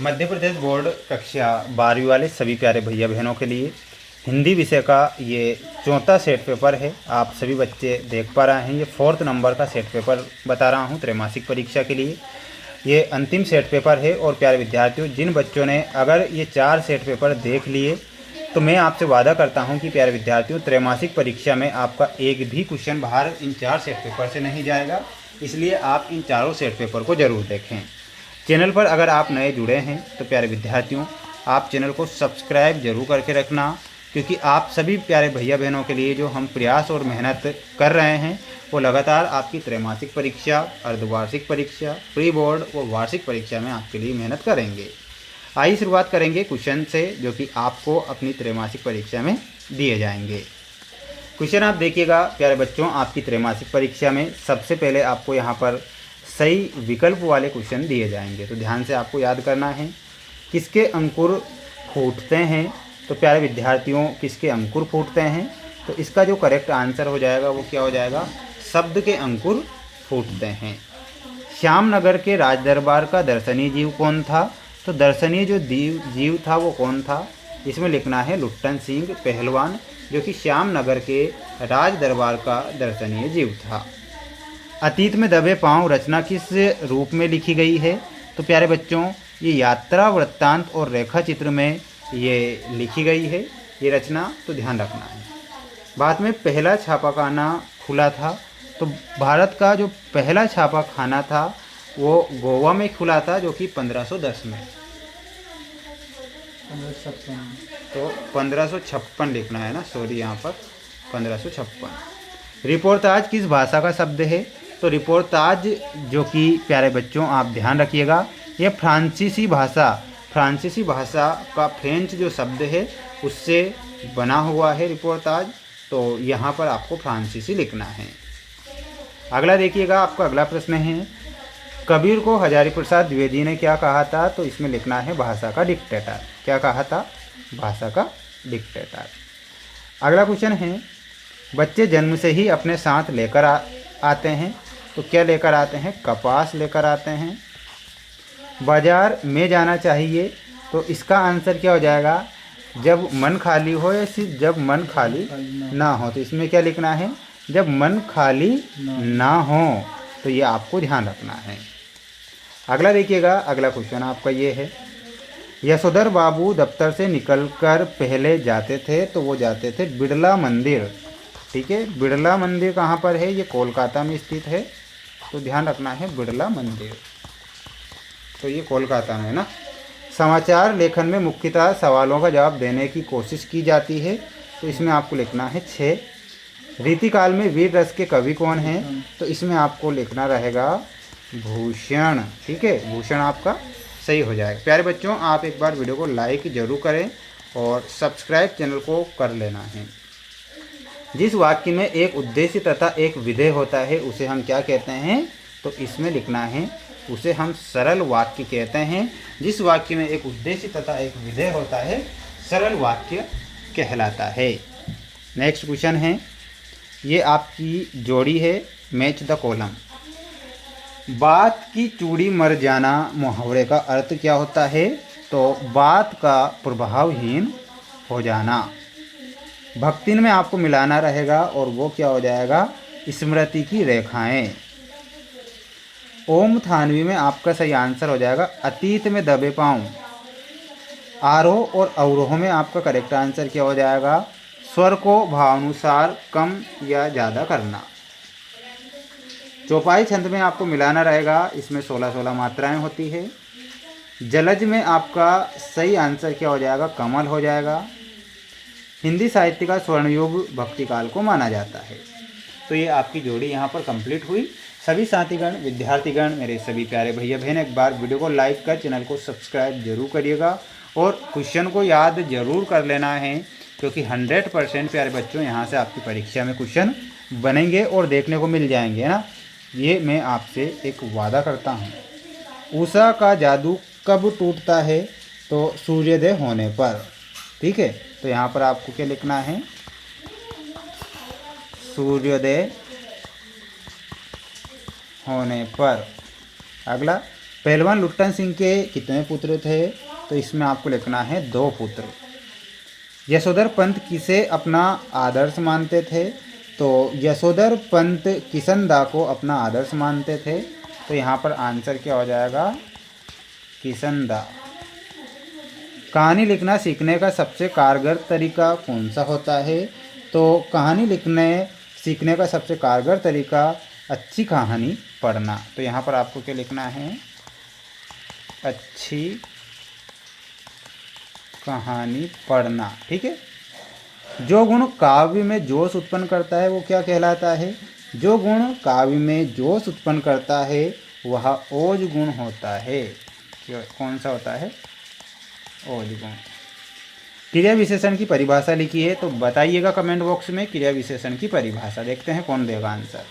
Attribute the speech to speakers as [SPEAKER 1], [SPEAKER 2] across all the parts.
[SPEAKER 1] Madhya Pradesh board कक्षा 12वीं वाले सभी प्यारे भैया बहनों के लिए हिंदी विषय का ये चौथा सेट पेपर है। आप सभी बच्चे देख पा रहे हैं, ये 4th नंबर का सेट पेपर बता रहा हूँ त्रैमासिक परीक्षा के लिए। ये अंतिम सेट पेपर है और प्यारे विद्यार्थियों, जिन बच्चों ने अगर ये 4 सेट पेपर देख लिए तो मैं आपसे वादा करता हूं कि प्यारे विद्यार्थियों, त्रैमासिक परीक्षा में आपका एक भी क्वेश्चन बाहर इन 4 सेट पेपर से नहीं जाएगा। इसलिए आप इन चारों सेट पेपर को ज़रूर देखें। चैनल पर अगर आप नए जुड़े हैं तो प्यारे विद्यार्थियों, आप चैनल को सब्सक्राइब जरूर करके रखना, क्योंकि आप सभी प्यारे भैया बहनों के लिए जो हम प्रयास और मेहनत कर रहे हैं वो लगातार आपकी त्रैमासिक परीक्षा, अर्धवार्षिक परीक्षा, प्री बोर्ड व वार्षिक परीक्षा में आपके लिए मेहनत करेंगे। आइए शुरुआत करेंगे क्वेश्चन से, जो कि आपको अपनी त्रैमासिक परीक्षा में दिए जाएंगे। क्वेश्चन आप देखिएगा प्यारे बच्चों, आपकी त्रैमासिक परीक्षा में सबसे पहले आपको यहाँ पर सही विकल्प वाले क्वेश्चन दिए जाएंगे, तो ध्यान से आपको याद करना है। किसके अंकुर फूटते हैं? तो प्यारे विद्यार्थियों, किसके अंकुर फूटते हैं? तो इसका जो करेक्ट आंसर हो जाएगा वो क्या हो जाएगा? शब्द के अंकुर फूटते हैं। श्यामनगर के राजदरबार का दर्शनीय जीव कौन था? तो दर्शनीय जो जीव था वो कौन था? इसमें लिखना है लुट्टन सिंह पहलवान, जो कि श्यामनगर के राज दरबार का दर्शनीय जीव था। अतीत में दबे पांव रचना किस रूप में लिखी गई है? तो प्यारे बच्चों, ये यात्रा वृत्तांत और रेखा चित्र में ये लिखी गई है ये रचना, तो ध्यान रखना है। बाद में पहला छापाखाना खुला था, तो भारत का जो पहला छापाखाना था वो गोवा में खुला था, जो कि 1510 में। तो 1556 लिखना है ना, सॉरी, यहाँ पर 1556। रिपोर्ताज किस भाषा का शब्द है? तो रिपोर्ताज जो कि प्यारे बच्चों आप ध्यान रखिएगा, ये फ्रांसीसी भाषा का फ्रेंच जो शब्द है उससे बना हुआ है रिपोर्ताज, तो यहाँ पर आपको फ्रांसीसी लिखना है। अगला देखिएगा, आपका अगला प्रश्न है, कबीर को हजारी प्रसाद द्विवेदी ने क्या कहा था? तो इसमें लिखना है भाषा का डिक्टेटर। क्या कहा था? भाषा का डिक्टेटर। अगला क्वेश्चन है, बच्चे जन्म से ही अपने साथ लेकर आते हैं, तो क्या लेकर आते हैं? कपास लेकर आते हैं। बाजार में जाना चाहिए, तो इसका आंसर क्या हो जाएगा? जब मन खाली हो या सिर्फ जब मन खाली ना हो? तो इसमें क्या लिखना है? जब मन खाली ना हो, तो ये आपको ध्यान रखना है। अगला देखिएगा, अगला क्वेश्चन आपका ये है, यशोधर बाबू दफ्तर से निकलकर पहले जाते थे, तो वो जाते थे बिड़ला मंदिर। ठीक है, बिड़ला मंदिर कहाँ पर है? ये कोलकाता में स्थित है, तो ध्यान रखना है बिड़ला मंदिर, तो ये कोलकाता में है ना। समाचार लेखन में मुख्यतः सवालों का जवाब देने की कोशिश की जाती है, तो इसमें आपको लिखना है 6। रीतिकाल में वीर रस के कवि कौन हैं? तो इसमें आपको लिखना रहेगा भूषण। ठीक है, भूषण आपका सही हो जाएगा। प्यारे बच्चों, आप एक बार वीडियो को लाइक जरूर करें और सब्सक्राइब चैनल को कर लेना है। जिस वाक्य में एक उद्देश्य तथा एक विधेय होता है उसे हम क्या कहते हैं? तो इसमें लिखना है उसे हम सरल वाक्य कहते हैं। जिस वाक्य में एक उद्देश्य तथा एक विधेय होता है सरल वाक्य कहलाता है। नेक्स्ट क्वेश्चन है, ये आपकी जोड़ी है, मैच द कॉलम। बात की चूड़ी मर जाना मुहावरे का अर्थ क्या होता है? तो बात का प्रभावहीन हो जाना। भक्तिन में आपको मिलाना रहेगा और वो क्या हो जाएगा? स्मृति की रेखाएं। ओम थानवी में आपका सही आंसर हो जाएगा अतीत में दबे पांव। आरोह और अवरोह में आपका करेक्ट आंसर क्या हो जाएगा? स्वर को भावानुसार कम या ज़्यादा करना। चौपाई छंद में आपको मिलाना रहेगा, इसमें 16-16 मात्राएं होती है। जलज में आपका सही आंसर क्या हो जाएगा? कमल हो जाएगा। हिंदी साहित्य का स्वर्णयुग भक्तिकाल को माना जाता है। तो ये आपकी जोड़ी यहाँ पर कंप्लीट हुई। सभी साथीगण, विद्यार्थीगण, मेरे सभी प्यारे भैया बहन, एक बार वीडियो को लाइक कर चैनल को सब्सक्राइब जरूर करिएगा और क्वेश्चन को याद जरूर कर लेना है, क्योंकि 100% प्यारे बच्चों यहाँ से आपकी परीक्षा में क्वेश्चन बनेंगे और देखने को मिल जाएंगे ना, ये मैं आपसे एक वादा करता हूँ। उषा का जादू कब टूटता है? तो सूर्योदय होने पर। ठीक है, तो यहाँ पर आपको क्या लिखना है? सूर्योदय होने पर। अगला, पहलवान लुट्टन सिंह के कितने पुत्र थे? तो इसमें आपको लिखना है 2 पुत्र। यशोधर पंत किसे अपना आदर्श मानते थे? तो यशोधर पंत किशनदा को अपना आदर्श मानते थे। तो यहाँ पर आंसर क्या हो जाएगा? किशनदा। कहानी लिखना सीखने का सबसे कारगर तरीका कौन सा होता है? तो कहानी लिखने सीखने का सबसे कारगर तरीका अच्छी कहानी पढ़ना। तो यहाँ पर आपको क्या लिखना है? अच्छी कहानी पढ़ना। ठीक है। जो गुण काव्य में जोश उत्पन्न करता है वो क्या कहलाता है? जो गुण काव्य में जोश उत्पन्न करता है वह ओज गुण होता है। कौन सा होता है? ओज गुण। क्रिया विशेषण की परिभाषा लिखी है, तो बताइएगा कमेंट बॉक्स में क्रिया विशेषण की परिभाषा। देखते हैं कौन देगा आंसर।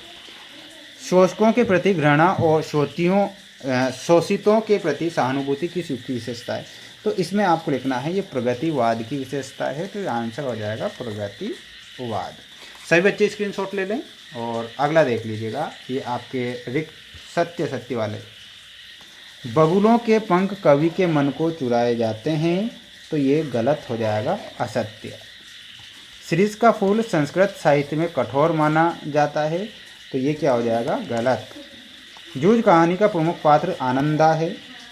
[SPEAKER 1] शोषकों के प्रति घृणा और शोषितों के प्रति सहानुभूति किस युग की विशेषता है? तो इसमें आपको लिखना है ये प्रगतिवाद की विशेषता है। तो आंसर हो जाएगा प्रगतिवाद। सभी बच्चे स्क्रीनशॉट ले लें और अगला देख लीजिएगा। ये आपके रिक्त सत्य वाले। बगुलों के पंख कवि के मन को चुराए जाते हैं। तो ये गलत हो जाएगा, असत्य। शिरीष का फूल संस्कृत साहित्य में कठोर माना जाता है। तो ये क्या हो जाएगा? गलत। जूझ कहानी का प्रमुख पात्र आनंदा है।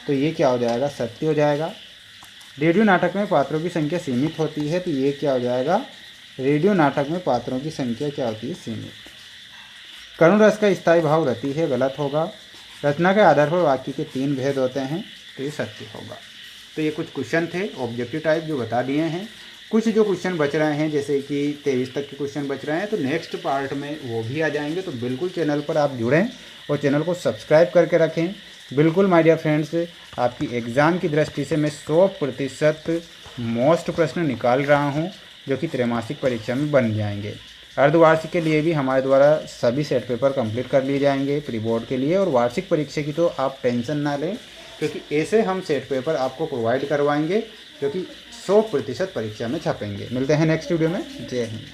[SPEAKER 1] तो ये क्या हो जाएगा? सत्य हो जाएगा। रेडियो नाटक में पात्रों की संख्या सीमित होती है। तो ये क्या हो जाएगा? रेडियो नाटक में पात्रों की संख्या क्या होती है? सीमित। करुण रस का स्थायी भाव रति है। गलत होगा। रचना के आधार पर वाक्य के 3 भेद होते हैं। तो ये सत्य होगा। तो ये कुछ क्वेश्चन थे ऑब्जेक्टिव टाइप जो बता दिए हैं। कुछ जो क्वेश्चन बच रहे हैं जैसे कि 23 तक के क्वेश्चन बच रहे हैं, तो नेक्स्ट पार्ट में वो भी आ जाएंगे। तो बिल्कुल चैनल पर आप जुड़ें और चैनल को सब्सक्राइब करके रखें। बिल्कुल माय डियर फ्रेंड्स, आपकी एग्ज़ाम की दृष्टि से मैं 100% मोस्ट प्रश्न निकाल रहा हूं जो कि त्रैमासिक परीक्षा में बन जाएंगे। अर्धवार्षिक के लिए भी हमारे द्वारा सभी सेट पेपर कंप्लीट कर लिए जाएंगे प्री बोर्ड के लिए। और वार्षिक परीक्षा की तो आप टेंशन ना लें, क्योंकि ऐसे हम सेट पेपर आपको प्रोवाइड करवाएंगे जो कि 100% परीक्षा में छपेंगे। मिलते हैं नेक्स्ट वीडियो में। जय हिंद।